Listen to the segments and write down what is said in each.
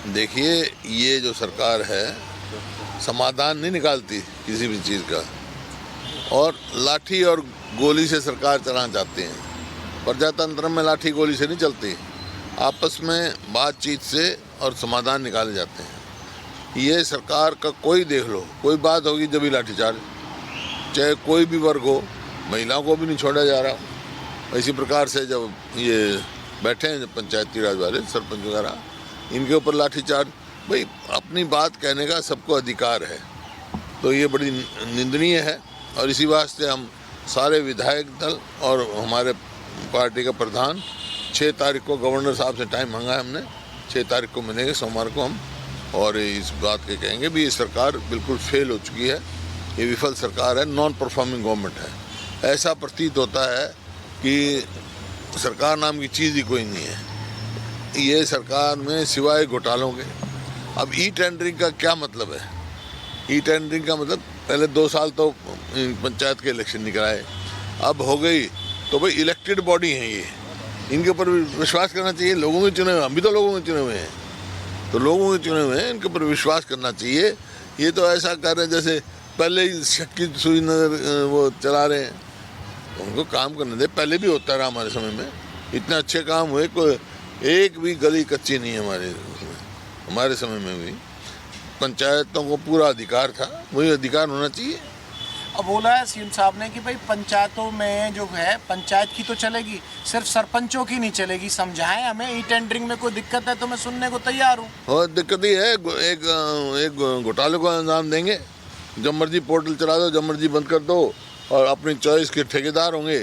देखिए, ये जो सरकार है समाधान नहीं निकालती किसी भी चीज़ का, और लाठी और गोली से सरकार चलाना चाहते हैं। प्रजातंत्र में लाठी गोली से नहीं चलती, आपस में बातचीत से और समाधान निकाले जाते हैं। ये सरकार का कोई देख लो, कोई बात होगी जब भी लाठीचार्ज, चाहे कोई भी वर्ग हो, महिलाओं को भी नहीं छोड़ा जा रहा। इसी प्रकार से जब ये बैठे हैं जब पंचायती राज वाले सरपंच वगैरह, इनके ऊपर लाठीचार्ज, भाई अपनी बात कहने का सबको अधिकार है, तो ये बड़ी निंदनीय है। और इसी वास्ते हम सारे विधायक दल और हमारे पार्टी का प्रधान 6 तारीख को गवर्नर साहब से टाइम मांगा है हमने, 6 तारीख को मिलेंगे सोमवार को हम, और इस बात के कहेंगे भी ये सरकार बिल्कुल फेल हो चुकी है, ये विफल सरकार है, नॉन परफॉर्मिंग गवर्नमेंट है। ऐसा प्रतीत होता है कि सरकार नाम की चीज़ ही कोई नहीं है ये सरकार में, सिवाय घोटालों के। अब ई टेंडरिंग का क्या मतलब है? ई टेंडरिंग का मतलब पहले 2 साल तो पंचायत के इलेक्शन नहीं कराए, अब हो गई तो भाई इलेक्टेड बॉडी हैं ये, इनके ऊपर विश्वास करना चाहिए। लोगों के चुने हुए, हम भी तो लोगों के चुने हुए हैं, तो लोगों के चुने हुए हैं, इनके ऊपर विश्वास करना चाहिए। ये तो ऐसा कर रहे हैं जैसे पहले ही शक की सुई नजर वो चला रहे हैं, उनको काम करने दे। पहले भी होता रहा हमारे समय में, इतने अच्छे काम हुए, कोई एक भी गली कच्ची नहीं है हमारे समय में भी। पंचायतों को पूरा अधिकार था, वही अधिकार होना चाहिए। अब बोला है सीएम साहब ने कि भाई पंचायतों में जो है पंचायत की तो चलेगी, सिर्फ सरपंचों की नहीं चलेगी। समझाएं हमें, ई टेंडरिंग में कोई दिक्कत है तो मैं सुनने को तैयार हूँ। और दिक्कत ही है, एक घोटाले को अंजाम देंगे, जब मर्जी पोर्टल चला दो, जब मर्जी बंद कर दो, और अपनी चॉइस के ठेकेदार होंगे,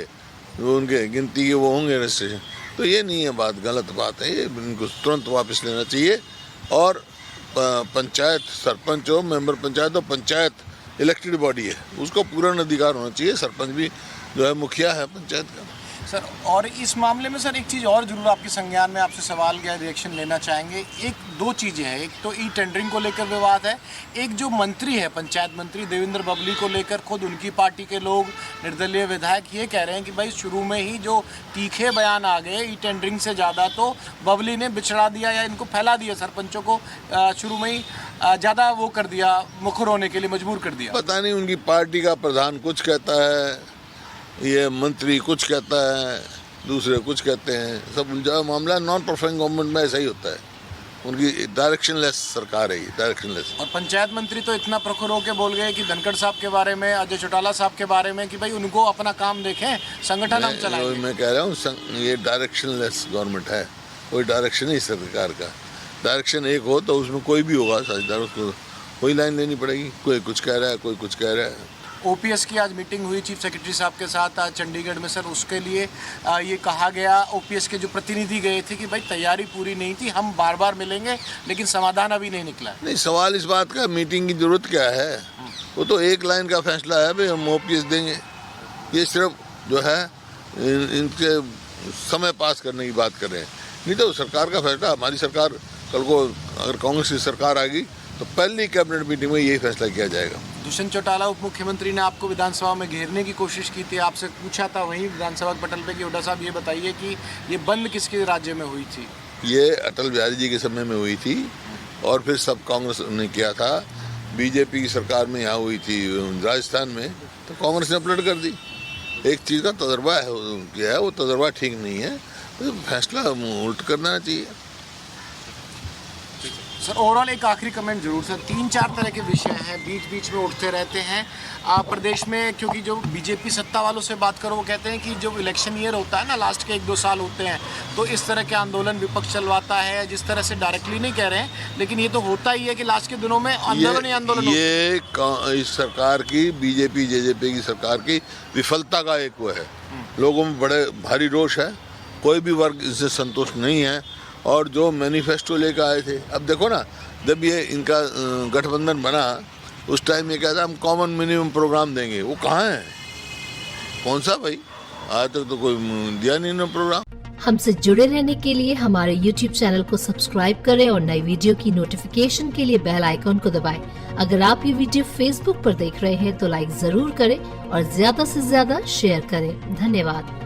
वो उनके गिनती के वो होंगे रजिस्ट्रेशन। तो ये नहीं है बात, गलत बात है ये, इनको तुरंत वापस लेना चाहिए। और पंचायत सरपंच हो, मेंबर पंचायत हो, पंचायत इलेक्टेड बॉडी है, उसको पूर्ण अधिकार होना चाहिए। सरपंच भी जो है मुखिया है पंचायत का। सर, और इस मामले में सर एक चीज़ और जरूर आपके संज्ञान में आपसे सवाल या रिएक्शन लेना चाहेंगे। 1-2 चीज़ें हैं, एक तो ई टेंडरिंग को लेकर विवाद है, एक जो मंत्री है पंचायत मंत्री देवेंद्र बबली को लेकर खुद उनकी पार्टी के लोग, निर्दलीय विधायक ये कह रहे हैं कि भाई शुरू में ही जो तीखे बयान आ गए ई टेंडरिंग से ज़्यादा तो बबली ने बिछड़ा दिया या इनको फैला दिया, सरपंचों को शुरू में ही ज़्यादा वो कर दिया, मुखर होने के लिए मजबूर कर दिया। पता नहीं उनकी पार्टी का प्रधान कुछ कहता है, ये मंत्री कुछ कहता है, दूसरे कुछ कहते हैं, सब उलझा मामला। नॉन परफॉर्मिंग गवर्नमेंट में ऐसा ही होता है, उनकी डायरेक्शनलेस सरकार है ये, डायरेक्शनलेस। और पंचायत मंत्री तो इतना प्रखर होकर बोल गए कि धनखड़ साहब के बारे में, अजय चौटाला साहब के बारे में कि भाई उनको अपना काम देखें, संगठन हम चलाएंगे। मैं कह रहा हूँ ये डायरेक्शनलेस गवर्नमेंट है, कोई डायरेक्शन ही सरकार का। डायरेक्शन एक हो तो उसमें कोई भी होगा साझेदार, उसको कोई लाइन लेनी पड़ेगी। कोई कुछ कह रहा है, कोई कुछ कह रहा है। ओपीएस की आज मीटिंग हुई चीफ सेक्रेटरी साहब के साथ आज चंडीगढ़ में। सर, उसके लिए ये कहा गया, ओपीएस के जो प्रतिनिधि गए थे कि भाई तैयारी पूरी नहीं थी, हम बार बार मिलेंगे, लेकिन समाधान अभी नहीं निकला। नहीं, सवाल इस बात का मीटिंग की जरूरत क्या है? वो तो एक लाइन का फैसला है, भाई हम ओपीएस देंगे। ये सिर्फ जो है इनके समय पास करने की बात कर रहे हैं, नहीं तो सरकार का फैसला। हमारी सरकार कल को अगर कांग्रेस की सरकार आएगी तो पहली कैबिनेट मीटिंग में यही फैसला किया जाएगा। दुष्यंत चौटाला उप मुख्यमंत्री ने आपको विधानसभा में घेरने की कोशिश की थी, आपसे पूछा था वहीं विधानसभा पटल पे कि हुड्डा साहब ये बताइए कि ये बंद किसके राज्य में हुई थी? ये अटल बिहारी जी के समय में हुई थी, और फिर सब कांग्रेस ने किया था। बीजेपी की सरकार में यहाँ हुई थी राजस्थान में, तो कांग्रेस ने पलट कर दी। एक चीज़ का तजर्बा है किया है, वो तजर्बा ठीक नहीं है, तो फैसला उल्ट करना चाहिए। सर, ओवरऑल एक आखिरी कमेंट जरूर सर, 3-4 तरह के विषय हैं बीच बीच में उठते रहते हैं प्रदेश में, क्योंकि जो बीजेपी सत्ता वालों से बात करो वो कहते हैं कि जब इलेक्शन ईयर होता है ना, लास्ट के 1-2 साल होते हैं, तो इस तरह के आंदोलन विपक्ष चलवाता है। जिस तरह से डायरेक्टली नहीं कह रहे हैं, लेकिन ये तो होता ही है कि लास्ट के दिनों में आंदोलन ही आंदोलन। ये इस सरकार की, बीजेपी जेजेपी की सरकार की विफलता का एक वो है। लोगों में बड़े भारी रोष है, कोई भी वर्ग इससे संतुष्ट नहीं है। और जो मैनिफेस्टो लेकर आए थे, अब देखो ना, जब ये इनका गठबंधन बना उस टाइम ये कहता हम कॉमन मिनिमम प्रोग्राम देंगे, वो कहाँ है? कौन सा भाई? आज तक तो कोई दिया नहीं ना प्रोग्राम। हमसे जुड़े रहने के लिए हमारे YouTube चैनल को सब्सक्राइब करें और नई वीडियो की नोटिफिकेशन के लिए बेल आइकॉन को दबाएं। अगर आप ये वीडियो Facebook पर देख रहे हैं तो लाइक जरूर करें और ज्यादा से ज्यादा शेयर करें। धन्यवाद।